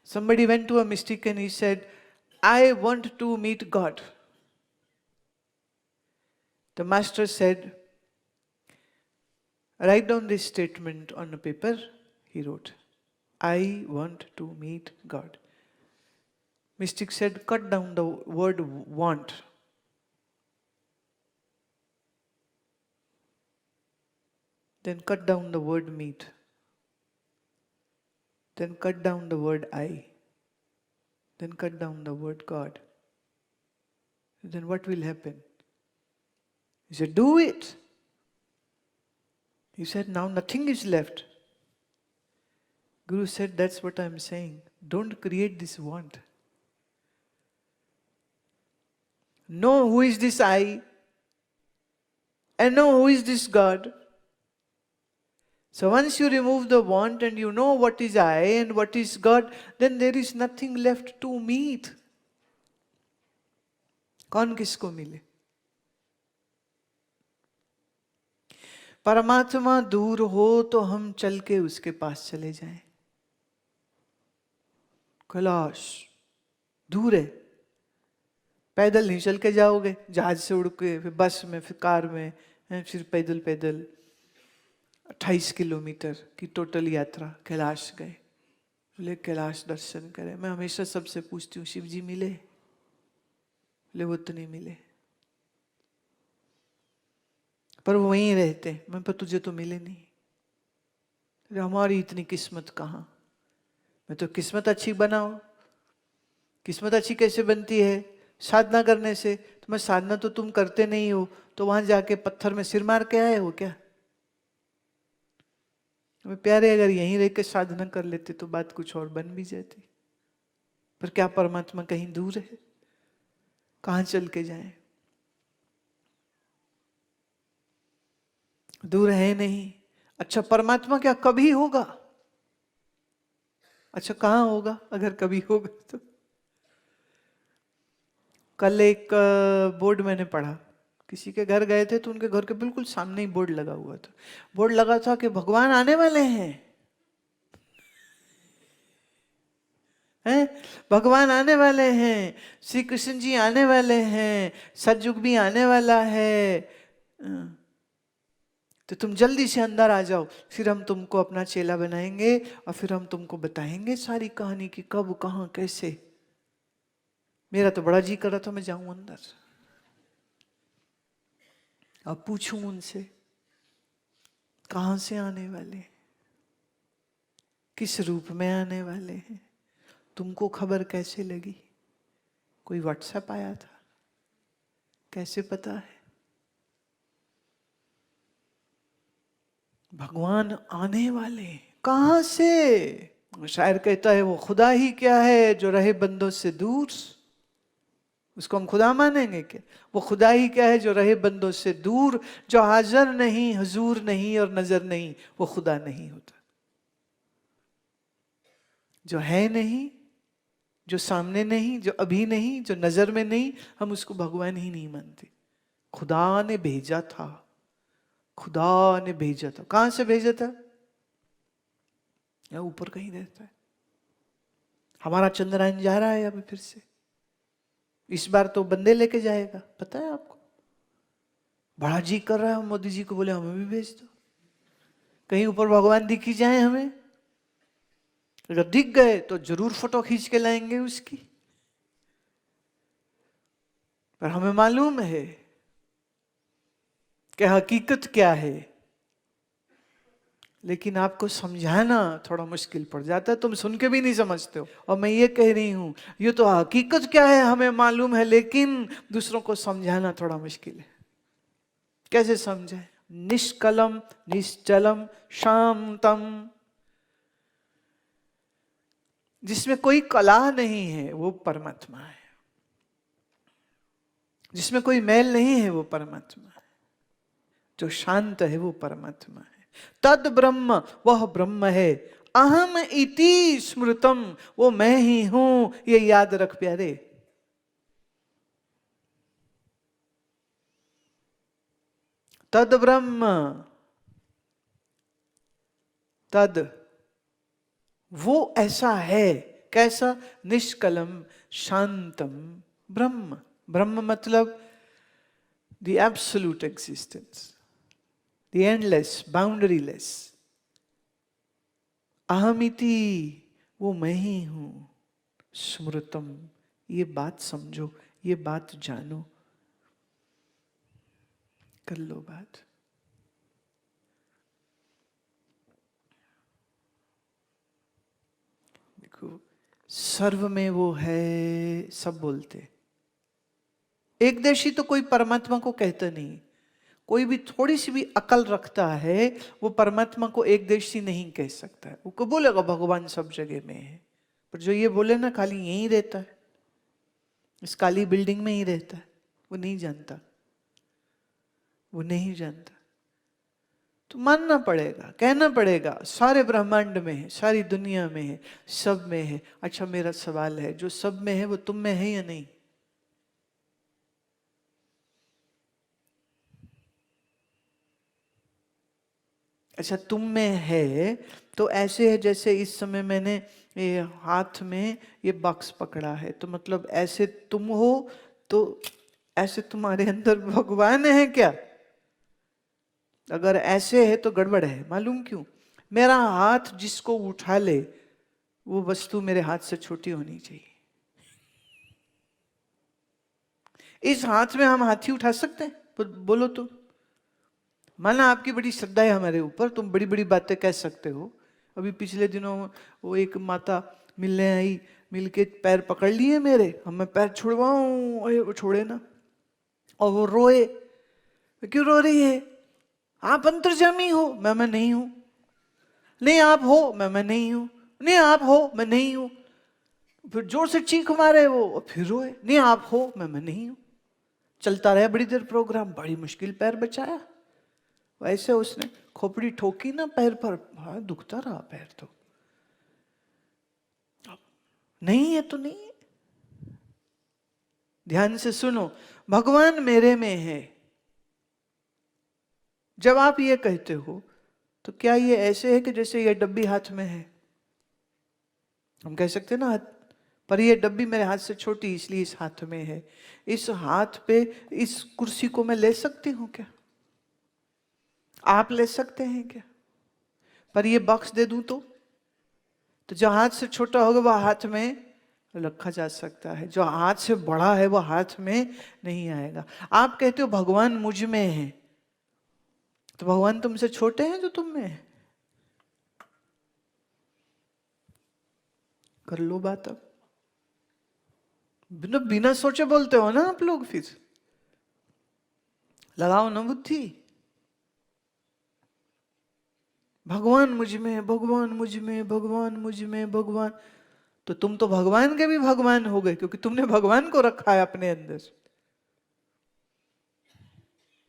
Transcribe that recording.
Somebody went to a mystic and he said, I want to meet God. The master said, write down this statement on a paper. He wrote, I want to meet God. Mystic said, cut down the word want. Then cut down the word meet. Then cut down the word I. Then cut down the word God. Then what will happen? He said, do it. He said, now nothing is left. Guru said, that's what I'm saying. Don't create this want. Know who is this I, and know who is this God. So once you remove the want and you know what is I and what is God, then there is nothing left to meet. कौन किसको मिले? परमात्मा दूर हो तो हम चल के उसके पास चले जाएं। कैलाश दूर है, पैदल नहीं चल के जाओगे, जहाज से उड़ के, फिर बस में, फिर कार में, फिर पैदल पैदल 28 किलोमीटर की टोटल यात्रा कैलाश गए। बोले कैलाश दर्शन करें। मैं हमेशा सबसे पूछती हूँ, शिव जी मिले? बोले वो तो नहीं मिले, पर वो वहीं रहते। मैं पर तुझे तो मिले नहीं। हमारी इतनी किस्मत कहाँ? मैं तो किस्मत अच्छी बनाओ। किस्मत अच्छी कैसे बनती है? साधना करने से। तो मैं साधना तो तुम करते नहीं हो, तो वहां जाके पत्थर में सिर मार के आए हो क्या? हमें प्यारे अगर यहीं रह के साधना कर लेते तो बात कुछ और बन भी जाती। पर क्या परमात्मा कहीं दूर है? कहां चल के जाएं? दूर है नहीं। अच्छा परमात्मा क्या कभी होगा? अच्छा कहां होगा अगर कभी होगा तो? कल एक बोर्ड मैंने पढ़ा, किसी के घर गए थे तो उनके घर के बिल्कुल सामने ही बोर्ड लगा हुआ था। बोर्ड लगा था कि भगवान आने वाले हैं, हैं? भगवान आने वाले हैं, श्री कृष्ण जी आने वाले हैं, सतयुग भी आने वाला है, तो तुम जल्दी से अंदर आ जाओ, फिर हम तुमको अपना चेला बनाएंगे और फिर हम तुमको बताएंगे सारी कहानी की कब कहां कैसे। मेरा तो बड़ा जी कर रहा था मैं जाऊं अंदर, अब पूछूं उनसे कहां से आने वाले, किस रूप में आने वाले हैं, तुमको खबर कैसे लगी? कोई व्हाट्सएप आया था? कैसे पता है? भगवान आने वाले कहां से? शायर कहता है वो खुदा ही क्या है जो रहे बंदों से दूर। उसको हम खुदा मानेंगे क्या? वो खुदा ही क्या है जो रहे बंदों से दूर, जो हाजिर नहीं, हुजूर नहीं और नजर नहीं, वो खुदा नहीं होता। जो है नहीं, जो सामने नहीं, जो अभी नहीं, जो नजर में नहीं, हम उसको भगवान ही नहीं मानते। खुदा ने भेजा था, खुदा ने भेजा था। कहां से भेजा था? या ऊपर कहीं रहता है। हमारा चंद्रयान जा रहा है अभी फिर से, इस बार तो बंदे लेके जाएगा, पता है आपको? बड़ा जी कर रहा है, मोदी जी को बोले हमें भी भेज दो, कहीं ऊपर भगवान दिख ही जाए हमें। अगर दिख गए तो जरूर फोटो खींच के लाएंगे उसकी। पर हमें मालूम है कि हकीकत क्या है, लेकिन आपको समझाना थोड़ा मुश्किल पड़ जाता है, तुम सुन के भी नहीं समझते हो। और मैं ये कह रही हूं, ये तो हकीकत क्या है हमें मालूम है, लेकिन दूसरों को समझाना थोड़ा मुश्किल है। कैसे समझाए? निष्कलम निश्चलम शांतम, जिसमें कोई कला नहीं है वो परमात्मा है, जिसमें कोई मैल नहीं है वो परमात्मा है, जो शांत है वो परमात्मा है। तद ब्रह्म, वह ब्रह्म है। अहम इति स्मृतम, वो मैं ही हूं, ये याद रख प्यारे। तद ब्रह्म, तद वो ऐसा है कैसा? निष्कलम शांतम ब्रह्म। ब्रह्म मतलब the absolute existence, the endless, boundaryless. अहमिति, वो मैं ही हूं। स्मृतम, ये बात समझो, ये बात जानो, कर लो बात। देखो, सर्व में वो है, सब बोलते। एकदेशी तो कोई परमात्मा को कहता नहीं। कोई भी थोड़ी सी भी अकल रखता है वो परमात्मा को एकदेशी नहीं कह सकता है। वो को बोलेगा भगवान सब जगह में है, पर जो ये बोले ना खाली यहीं रहता है, इस काली बिल्डिंग में ही रहता है, वो नहीं जानता, वो नहीं जानता। तो मानना पड़ेगा, कहना पड़ेगा सारे ब्रह्मांड में है, सारी दुनिया में है, सब में है। अच्छा मेरा सवाल है, जो सब में है वो तुम में है या नहीं? अच्छा तुम में है तो ऐसे है जैसे इस समय मैंने ये हाथ में ये बॉक्स पकड़ा है, तो मतलब ऐसे तुम हो, तो ऐसे तुम्हारे अंदर भगवान है क्या? अगर ऐसे है तो गड़बड़ है। मालूम क्यों? मेरा हाथ जिसको उठा ले वो वस्तु मेरे हाथ से छोटी होनी चाहिए। इस हाथ में हम हाथी उठा सकते हैं? बोलो तो। माना आपकी बड़ी श्रद्धा है हमारे ऊपर, तुम बड़ी बड़ी बातें कह सकते हो। अभी पिछले दिनों वो एक माता मिलने आई, मिलके पैर पकड़ लिए मेरे, हम मैं पैर छुड़वाऊं, वो छोड़े ना, और वो रोए। क्यों रो रही है? आप अंतर्जामी हो, मैं नहीं हूं। नहीं आप हो, मैं नहीं हूं। नहीं आप हो, मैं नहीं हूं। फिर जोर से चीख मारे वो, और फिर रोए। नहीं आप हो, मैं नहीं हूं। चलता रहा बड़ी देर प्रोग्राम, बड़ी मुश्किल पैर बचाया। वैसे उसने खोपड़ी ठोकी ना पैर पर, हाँ दुखता रहा पैर। तो नहीं है तो नहीं है। ध्यान से सुनो, भगवान मेरे में है। जब आप ये कहते हो तो क्या ये ऐसे है कि जैसे ये डब्बी हाथ में है? हम कह सकते ना, पर ये डब्बी मेरे हाथ से छोटी इसलिए इस हाथ में है। इस हाथ पे इस कुर्सी को मैं ले सकती हूं क्या? आप ले सकते हैं क्या? पर ये बॉक्स दे दूं तो जो हाथ से छोटा होगा वह हाथ में रखा जा सकता है, जो हाथ से बड़ा है वो हाथ में नहीं आएगा। आप कहते हो भगवान मुझ में है, तो भगवान तुमसे छोटे हैं जो तुम में है? कर लो बात। अब बिना सोचे बोलते हो ना आप लोग, फिर लगाओ ना बुद्धि। भगवान मुझ में, भगवान मुझ में, भगवान मुझ में, भगवान। तो तुम तो भगवान के भी भगवान हो गए, क्योंकि तुमने भगवान को रखा है अपने अंदर।